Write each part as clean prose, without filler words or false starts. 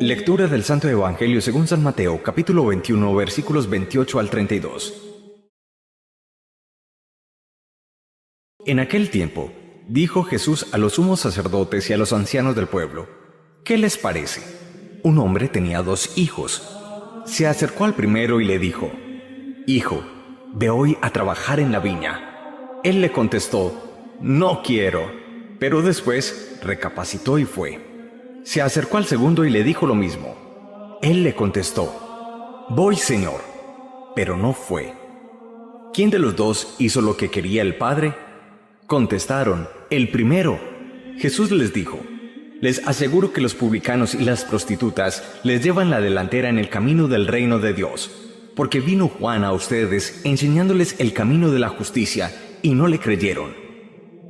Lectura del Santo Evangelio según San Mateo, capítulo 21, versículos 28 al 32. En aquel tiempo, dijo Jesús a los sumos sacerdotes y a los ancianos del pueblo: ¿Qué les parece? Un hombre tenía 2 hijos. Se acercó al primero y le dijo: Hijo, ve hoy a trabajar en la viña. Él le contestó: No quiero. Pero después recapacitó y fue. Se acercó al segundo y le dijo lo mismo. Él le contestó: Voy, Señor. Pero no fue. ¿Quién de los 2 hizo lo que quería el Padre? Contestaron: el primero. Jesús les dijo: Les aseguro que los publicanos y las prostitutas les llevan la delantera en el camino del reino de Dios, porque vino Juan a ustedes enseñándoles el camino de la justicia y no le creyeron.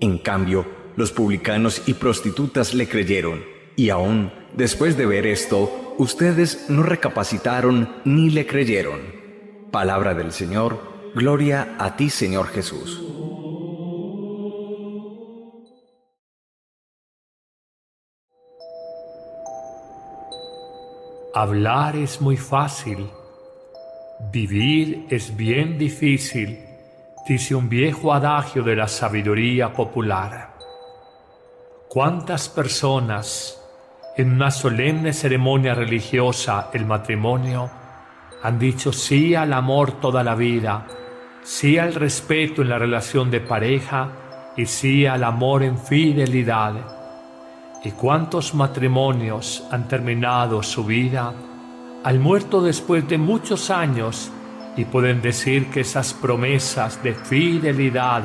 En cambio, los publicanos y prostitutas le creyeron, y aún después de ver esto, ustedes no recapacitaron ni le creyeron. Palabra del Señor. Gloria a ti, Señor Jesús. Hablar es muy fácil, vivir es bien difícil, dice un viejo adagio de la sabiduría popular. ¿Cuántas personas en una solemne ceremonia religiosa, el matrimonio, han dicho sí al amor toda la vida, sí al respeto en la relación de pareja y sí al amor en fidelidad? ¿Y cuántos matrimonios han terminado su vida, han muerto después de muchos años y pueden decir que esas promesas de fidelidad,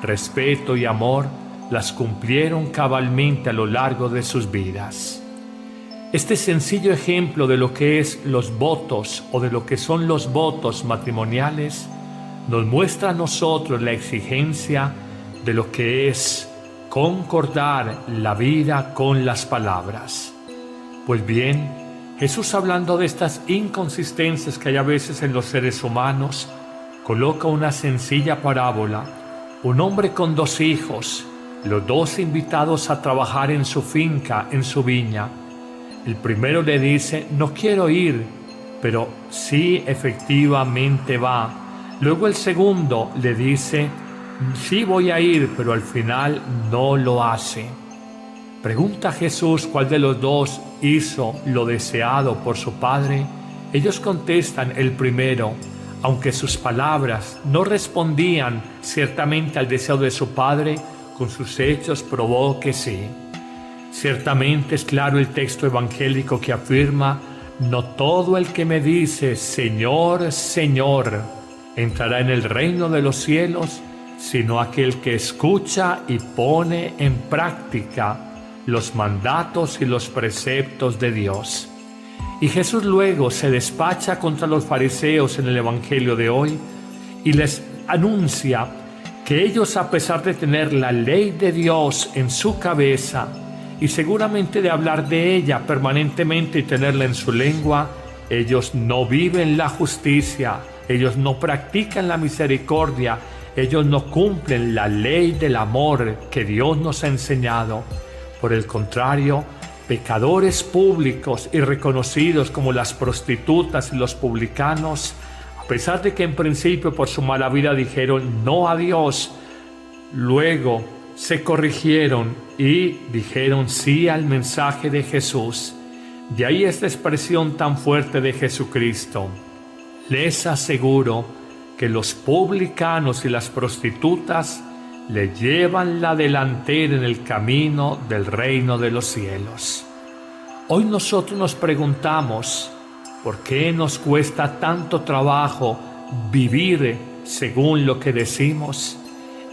respeto y amor las cumplieron cabalmente a lo largo de sus vidas? Este sencillo ejemplo de lo que es los votos o de lo que son los votos matrimoniales nos muestra a nosotros la exigencia de lo que es concordar la vida con las palabras. Pues bien, Jesús, hablando de estas inconsistencias que hay a veces en los seres humanos, coloca una sencilla parábola. Un hombre con 2 hijos, los 2 invitados a trabajar en su finca, en su viña. El primero le dice: no quiero ir, pero sí efectivamente va. Luego el segundo le dice: sí voy a ir, pero al final no lo hace. Pregunta Jesús cuál de los 2 hizo lo deseado por su padre. Ellos contestan: el primero, aunque sus palabras no respondían ciertamente al deseo de su padre, con sus hechos probó que sí. Ciertamente es claro el texto evangélico que afirma: no todo el que me dice Señor, Señor, entrará en el reino de los cielos, sino aquel que escucha y pone en práctica los mandatos y los preceptos de Dios. Y Jesús luego se despacha contra los fariseos en el Evangelio de hoy y les anuncia que ellos, a pesar de tener la ley de Dios en su cabeza y seguramente de hablar de ella permanentemente y tenerla en su lengua, ellos no viven la justicia, ellos no practican la misericordia, ellos no cumplen la ley del amor que Dios nos ha enseñado. Por el contrario, pecadores públicos y reconocidos como las prostitutas y los publicanos, a pesar de que en principio por su mala vida dijeron no a Dios, luego se corrigieron y dijeron sí al mensaje de Jesús. De ahí esta expresión tan fuerte de Jesucristo: les aseguro que los publicanos y las prostitutas le llevan la delantera en el camino del reino de los cielos. Hoy nosotros nos preguntamos: ¿por qué nos cuesta tanto trabajo vivir según lo que decimos?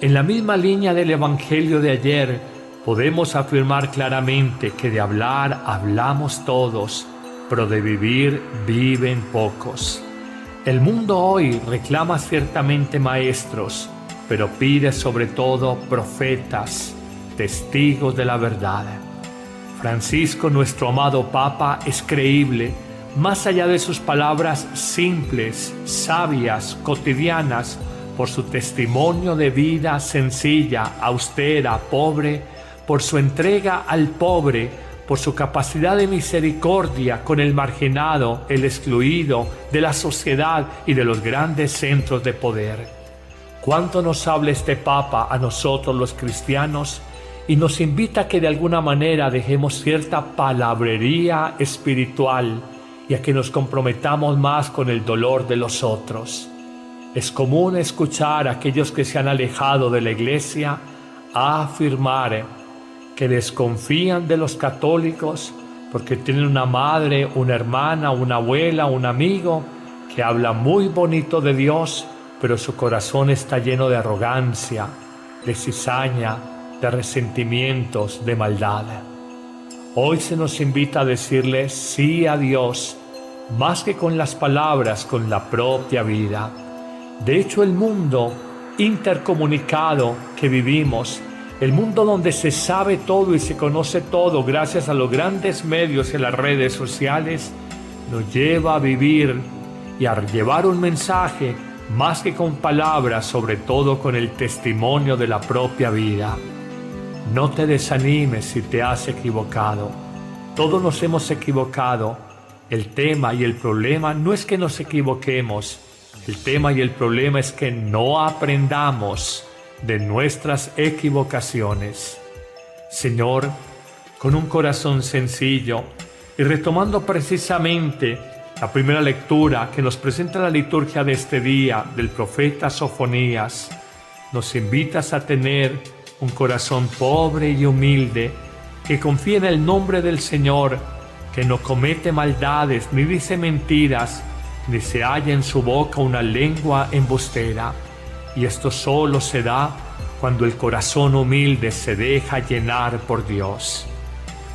En la misma línea del Evangelio de ayer, podemos afirmar claramente que de hablar hablamos todos, pero de vivir viven pocos. El mundo hoy reclama ciertamente maestros, pero pide sobre todo profetas, testigos de la verdad. Francisco, nuestro amado Papa, es creíble, más allá de sus palabras simples, sabias, cotidianas, por su testimonio de vida sencilla, austera, pobre, por su entrega al pobre, por su capacidad de misericordia con el marginado, el excluido de la sociedad y de los grandes centros de poder. ¿Cuánto nos habla este Papa a nosotros los cristianos? Y nos invita a que de alguna manera dejemos cierta palabrería espiritual y a que nos comprometamos más con el dolor de los otros. Es común escuchar a aquellos que se han alejado de la Iglesia a afirmar que desconfían de los católicos porque tienen una madre, una hermana, una abuela, un amigo que habla muy bonito de Dios, pero su corazón está lleno de arrogancia, de cizaña, de resentimientos, de maldad. Hoy se nos invita a decirle sí a Dios, más que con las palabras, con la propia vida. De hecho, el mundo intercomunicado que vivimos, el mundo donde se sabe todo y se conoce todo gracias a los grandes medios y a las redes sociales, nos lleva a vivir y a llevar un mensaje más que con palabras, sobre todo con el testimonio de la propia vida. No te desanimes si te has equivocado. Todos nos hemos equivocado. El tema y el problema no es que nos equivoquemos. El tema y el problema es que no aprendamos de nuestras equivocaciones. Señor, con un corazón sencillo y retomando precisamente la primera lectura que nos presenta la liturgia de este día del profeta Sofonías, nos invitas a tener un corazón pobre y humilde que confía en el nombre del Señor, que no comete maldades ni dice mentiras, ni se halla en su boca una lengua embustera. Y esto solo se da cuando el corazón humilde se deja llenar por Dios.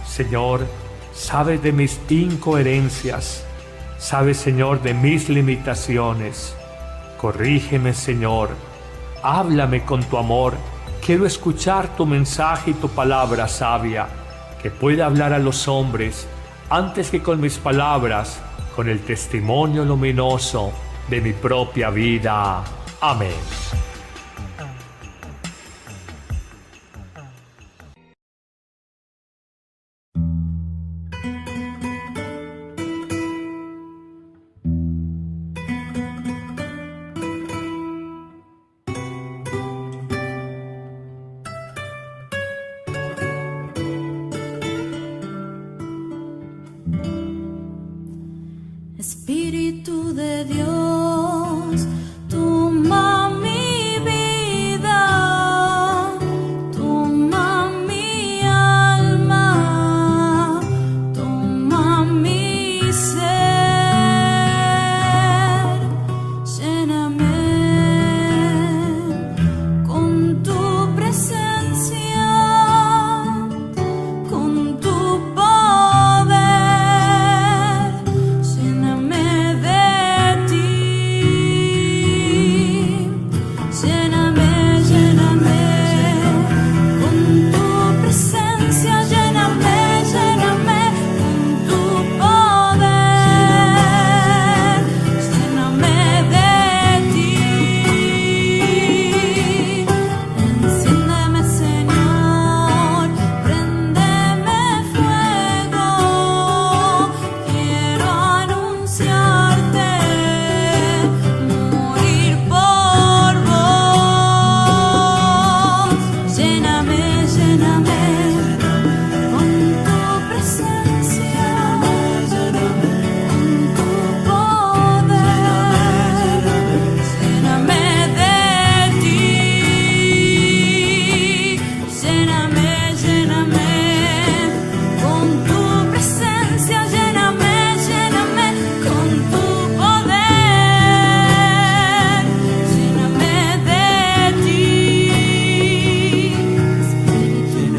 Señor, sabes de mis incoherencias, sabes, Señor, de mis limitaciones. Corrígeme, Señor, háblame con tu amor. Quiero escuchar tu mensaje y tu palabra sabia, que pueda hablar a los hombres antes que con mis palabras, con el testimonio luminoso de mi propia vida. Amén. Espíritu de Dios, toma mi vida, toma mi alma, toma mi ser, lléname con tu presencia, con tu poder. Espíritu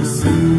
Santo.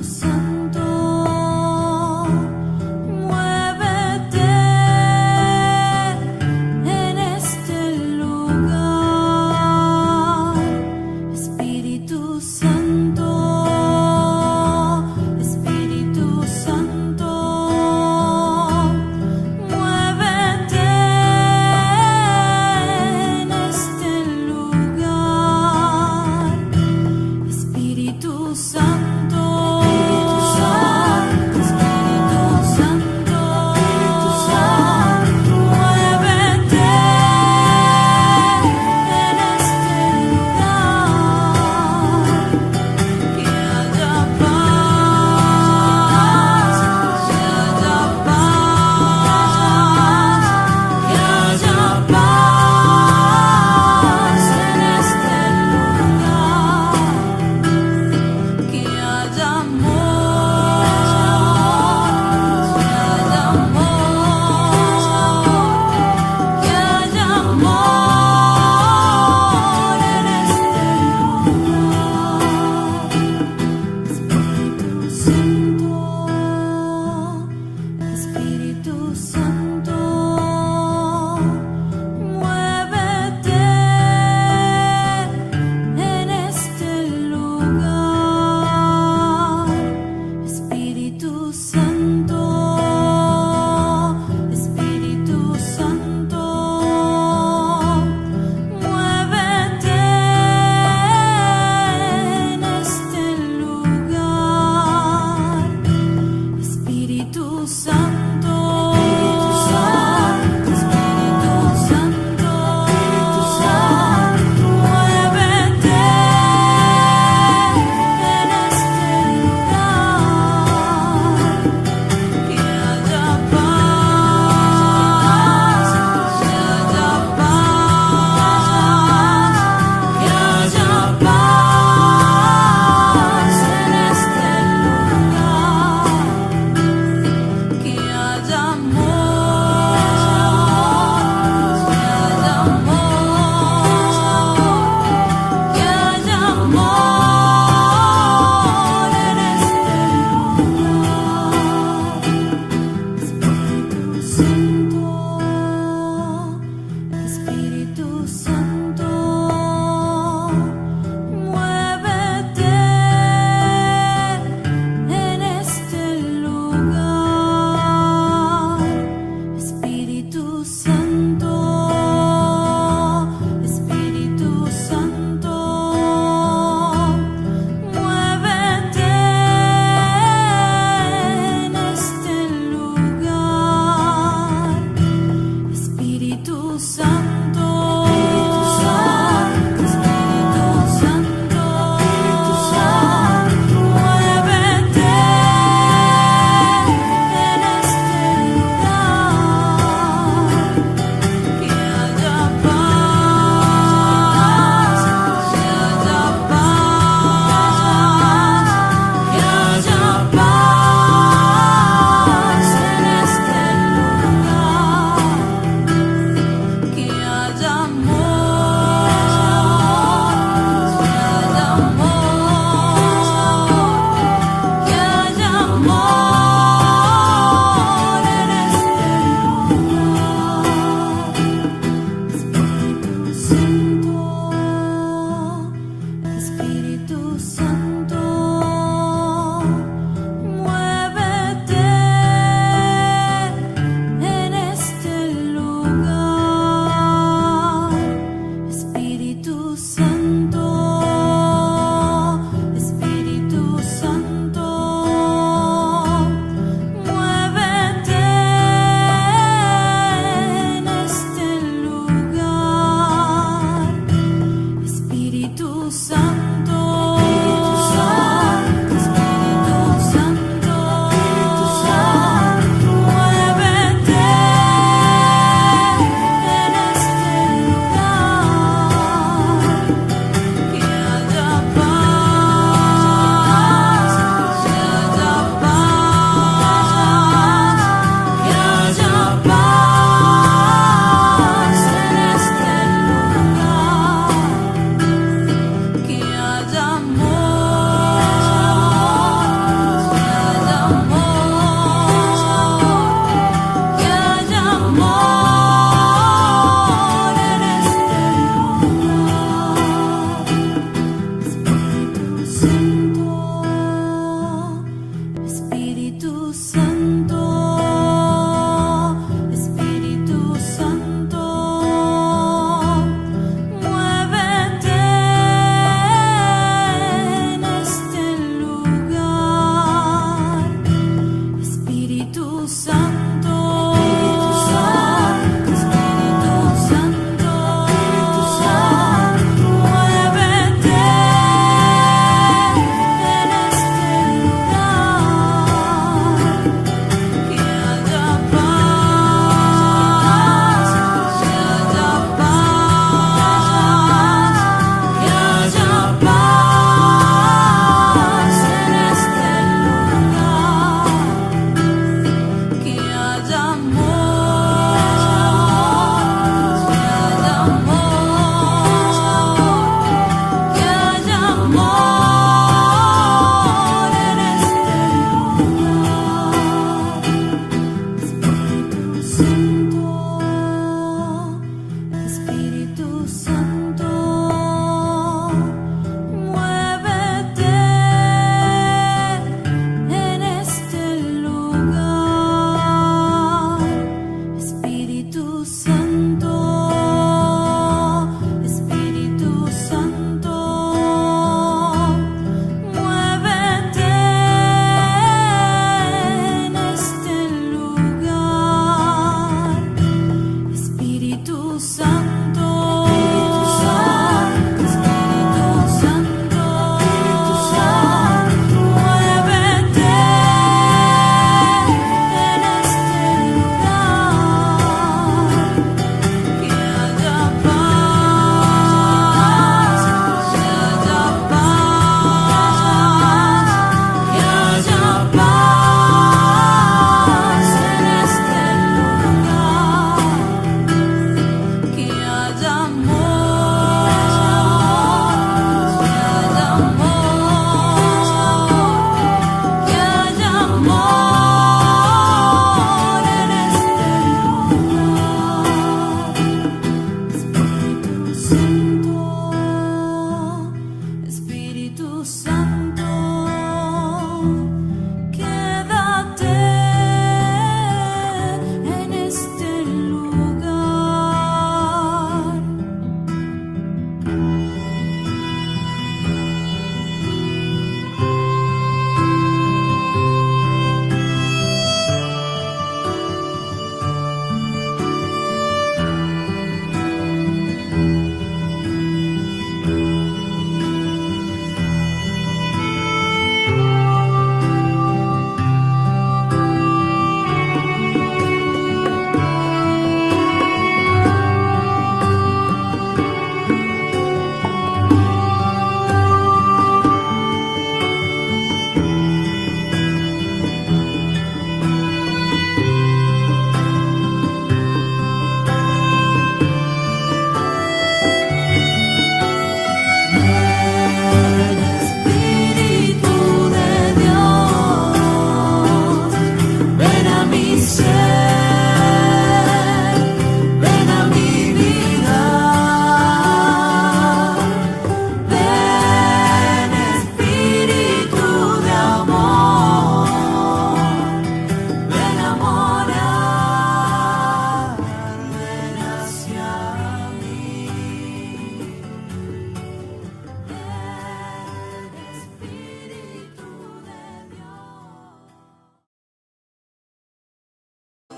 Santo, muévete en este lugar. Espíritu Santo, Espíritu Santo, muévete en este lugar. Espíritu Santo, Espíritu Santo, muévete en este lugar. Que haya paz, que haya paz, que haya paz en este lugar. Que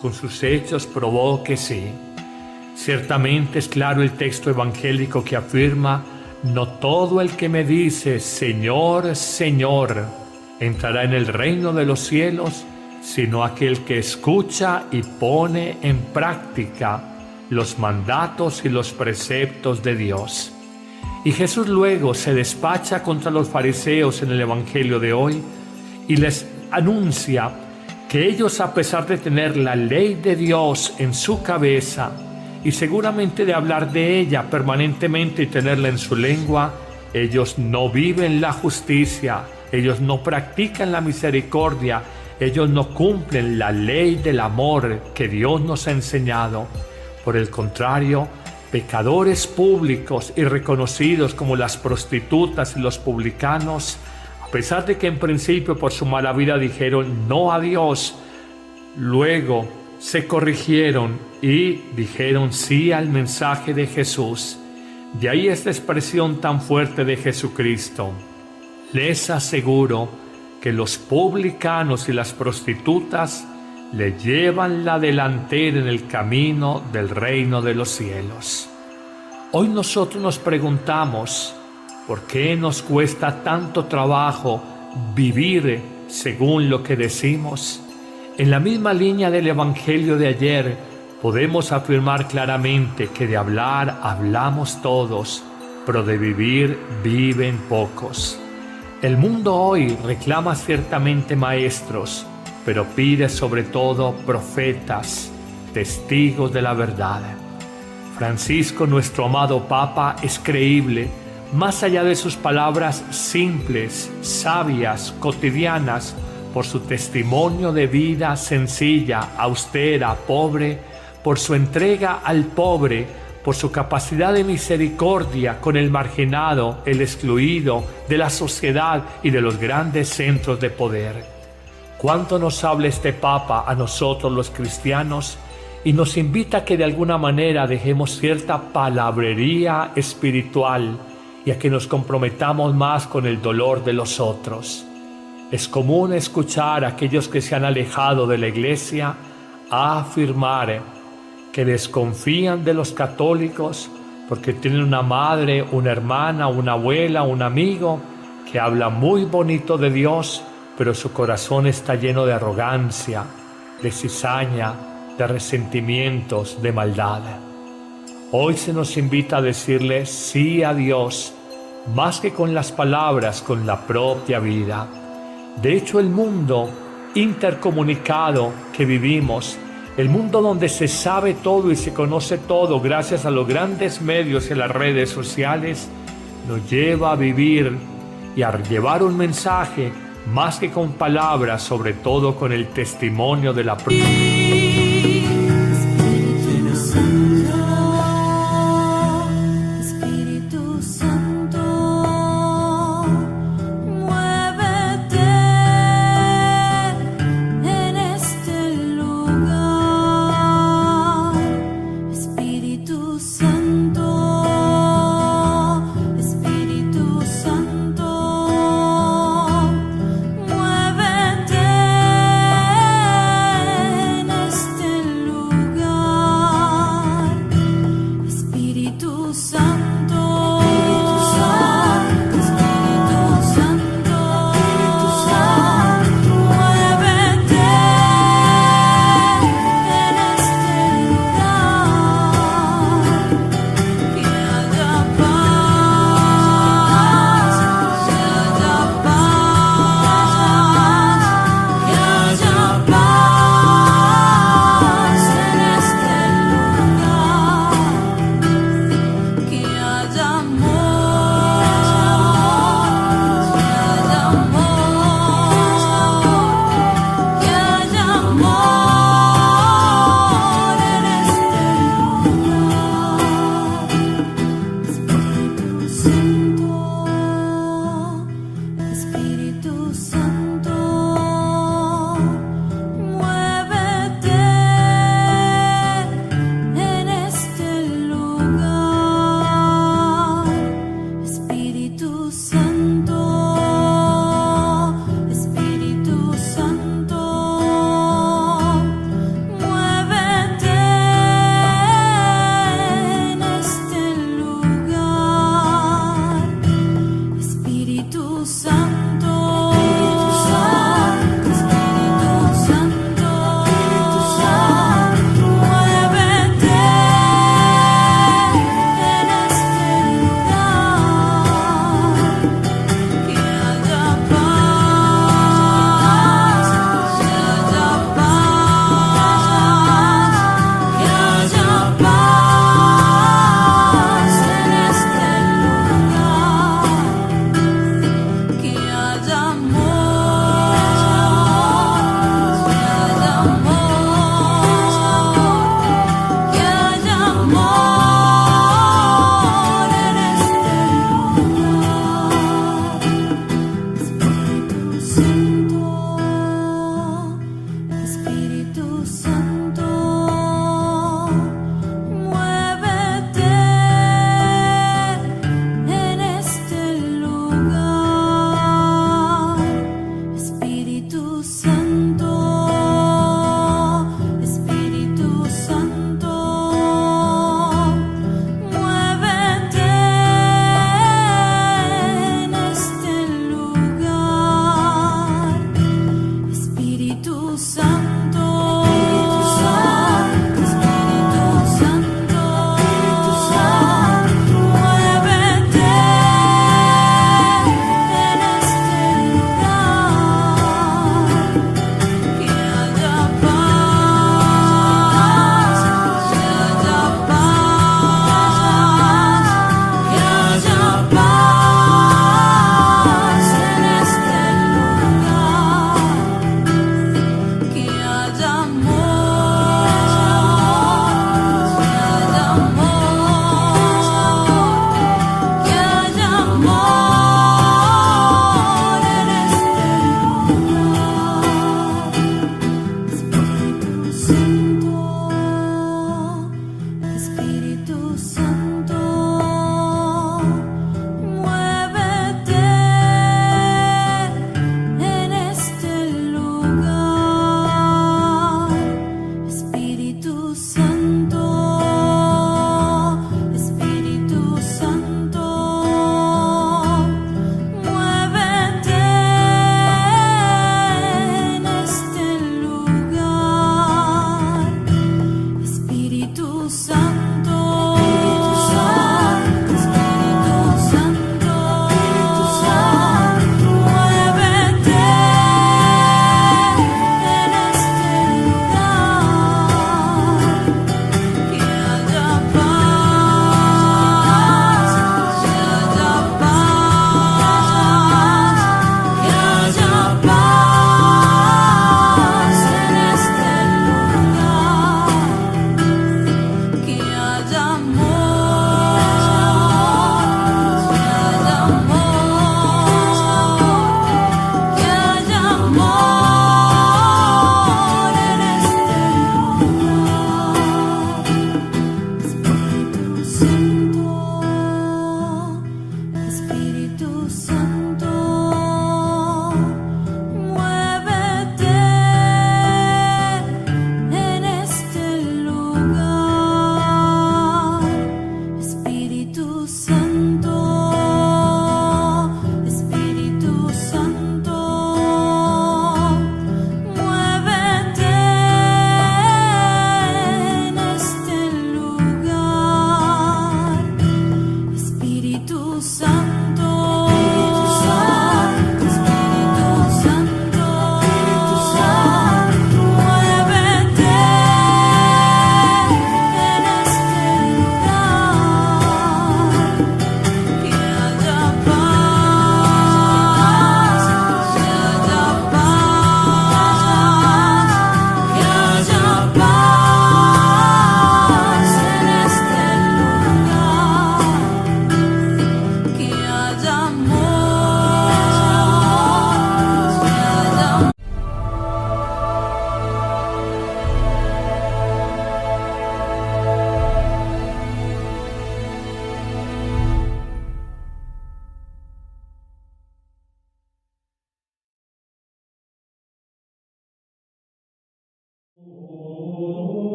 con sus hechos probó que sí. Ciertamente es claro el texto evangélico que afirma: no todo el que me dice Señor, Señor, entrará en el reino de los cielos, sino aquel que escucha y pone en práctica los mandatos y los preceptos de Dios. Y Jesús luego se despacha contra los fariseos en el evangelio de hoy y les anuncia que ellos, a pesar de tener la ley de Dios en su cabeza y seguramente de hablar de ella permanentemente y tenerla en su lengua, ellos no viven la justicia, ellos no practican la misericordia, ellos no cumplen la ley del amor que Dios nos ha enseñado. Por el contrario, pecadores públicos y reconocidos como las prostitutas y los publicanos, a pesar de que en principio por su mala vida dijeron no a Dios, luego se corrigieron y dijeron sí al mensaje de Jesús. De ahí esta expresión tan fuerte de Jesucristo: les aseguro que los publicanos y las prostitutas le llevan la delantera en el camino del reino de los cielos. Hoy nosotros nos preguntamos: ¿por qué nos cuesta tanto trabajo vivir según lo que decimos? En la misma línea del evangelio de ayer, podemos afirmar claramente que de hablar hablamos todos, pero de vivir viven pocos. El mundo hoy reclama ciertamente maestros, pero pide sobre todo profetas, testigos de la verdad. Francisco, nuestro amado Papa, es creíble, más allá de sus palabras simples, sabias, cotidianas, por su testimonio de vida sencilla, austera, pobre, por su entrega al pobre, por su capacidad de misericordia con el marginado, el excluido de la sociedad y de los grandes centros de poder. ¿Cuánto nos habla este Papa a nosotros los cristianos y nos invita a que de alguna manera dejemos cierta palabrería espiritual y a que nos comprometamos más con el dolor de los otros? Es común escuchar a aquellos que se han alejado de la Iglesia a afirmar que desconfían de los católicos porque tienen una madre, una hermana, una abuela, un amigo que habla muy bonito de Dios, pero su corazón está lleno de arrogancia, de cizaña, de resentimientos, de maldad. Hoy se nos invita a decirle sí a Dios, más que con las palabras, con la propia vida. De hecho, el mundo intercomunicado que vivimos, el mundo donde se sabe todo y se conoce todo gracias a los grandes medios y a las redes sociales, nos lleva a vivir y a llevar un mensaje más que con palabras, sobre todo con el testimonio de la Espíritu Santo, muévete en este lugar. Espíritu Santo, Espíritu Santo, muévete en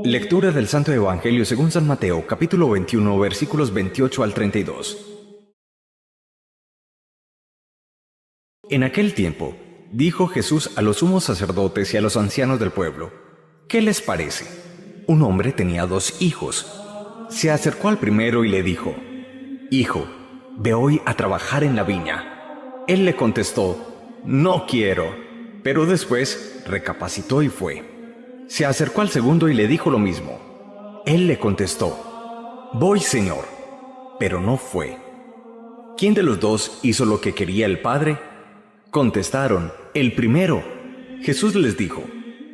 Lectura del Santo Evangelio según San Mateo, capítulo 21, versículos 28 al 32. En aquel tiempo, dijo Jesús a los sumos sacerdotes y a los ancianos del pueblo: ¿Qué les parece? Un hombre tenía 2 hijos. Se acercó al primero y le dijo: Hijo, ve hoy a trabajar en la viña. Él le contestó: No quiero. Pero después recapacitó y fue. Se acercó al segundo y le dijo lo mismo. Él le contestó: Voy, Señor. Pero no fue. ¿Quién de los 2 hizo lo que quería el Padre? Contestaron: el primero. Jesús les dijo: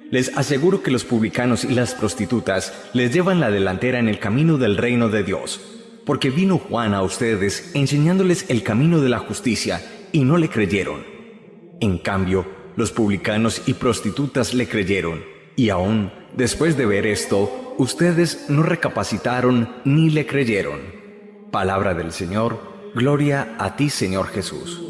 Les aseguro que los publicanos y las prostitutas les llevan la delantera en el camino del reino de Dios, porque vino Juan a ustedes enseñándoles el camino de la justicia y no le creyeron. En cambio, los publicanos y prostitutas le creyeron, y aún después de ver esto, ustedes no recapacitaron ni le creyeron. Palabra del Señor. Gloria a ti, Señor Jesús.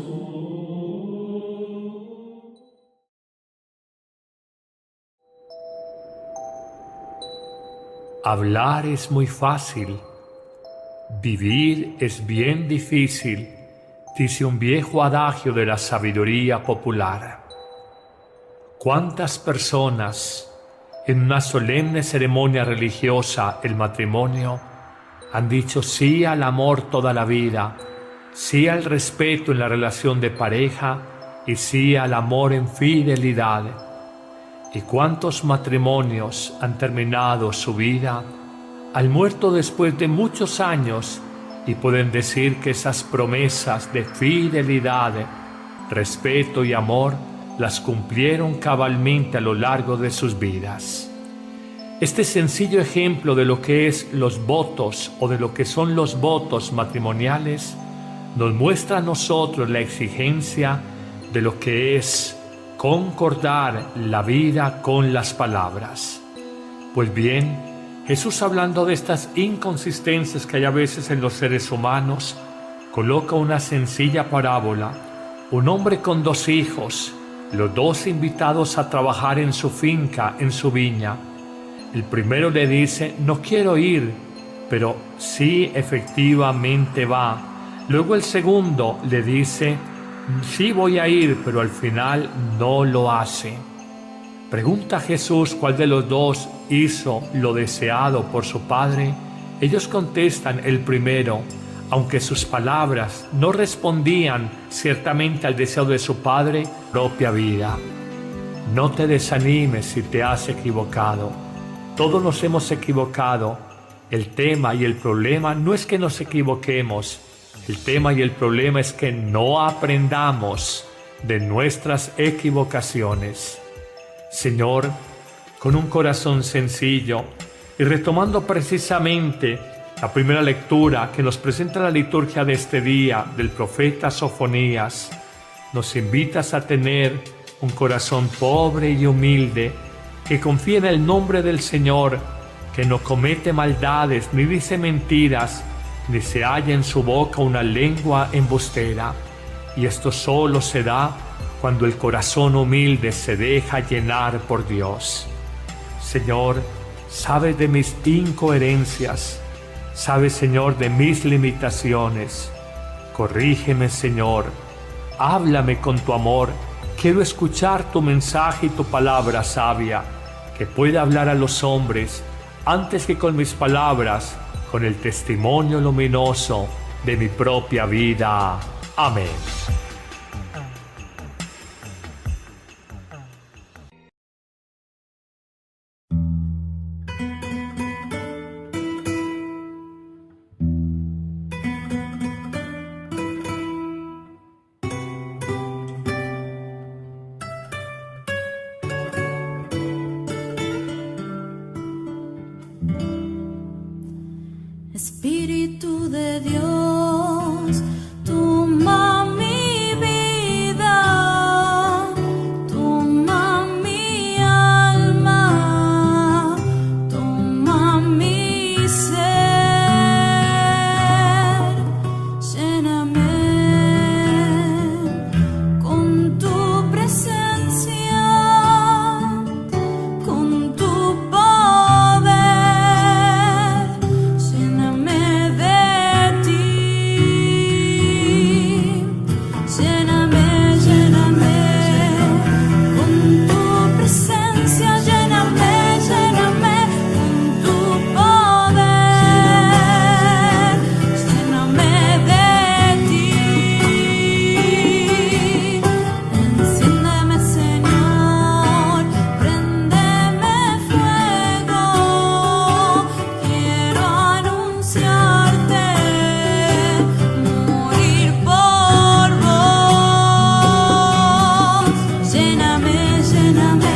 Hablar es muy fácil, vivir es bien difícil, dice un viejo adagio de la sabiduría popular. ¿Cuántas personas en una solemne ceremonia religiosa, el matrimonio, han dicho sí al amor toda la vida, sí al respeto en la relación de pareja y sí al amor en fidelidad? ¿Y cuántos matrimonios han terminado su vida, han muerto después de muchos años y pueden decir que esas promesas de fidelidad, respeto y amor las cumplieron cabalmente a lo largo de sus vidas? Este sencillo ejemplo de lo que es los votos o de lo que son los votos matrimoniales nos muestra a nosotros la exigencia de lo que es concordar la vida con las palabras. Pues bien, Jesús, hablando de estas inconsistencias que hay a veces en los seres humanos, coloca una sencilla parábola. Un hombre con 2 hijos, los 2 invitados a trabajar en su finca, en su viña. El primero le dice: no quiero ir, pero sí efectivamente va. Luego el segundo le dice: sí voy a ir, pero al final no lo hace. Pregunta Jesús cuál de los 2 hizo lo deseado por su Padre. Ellos contestan: el primero, aunque sus palabras no respondían ciertamente al deseo de su Padre, propia vida. No te desanimes si te has equivocado. Todos nos hemos equivocado. El tema y el problema no es que nos equivoquemos. El tema y el problema es que no aprendamos de nuestras equivocaciones. Señor, con un corazón sencillo y retomando precisamente la primera lectura que nos presenta la liturgia de este día del profeta Sofonías, nos invitas a tener un corazón pobre y humilde que confía en el nombre del Señor, que no comete maldades ni dice mentiras, ni se halla en su boca una lengua embustera. Y esto solo se da cuando el corazón humilde se deja llenar por Dios. Señor, sabes de mis incoherencias, sabes, Señor, de mis limitaciones. Corrígeme, Señor, háblame con tu amor. Quiero escuchar tu mensaje y tu palabra sabia, que pueda hablar a los hombres antes que con mis palabras, con el testimonio luminoso de mi propia vida. Amén. Espíritu de Dios, toma mi lléname, lléname.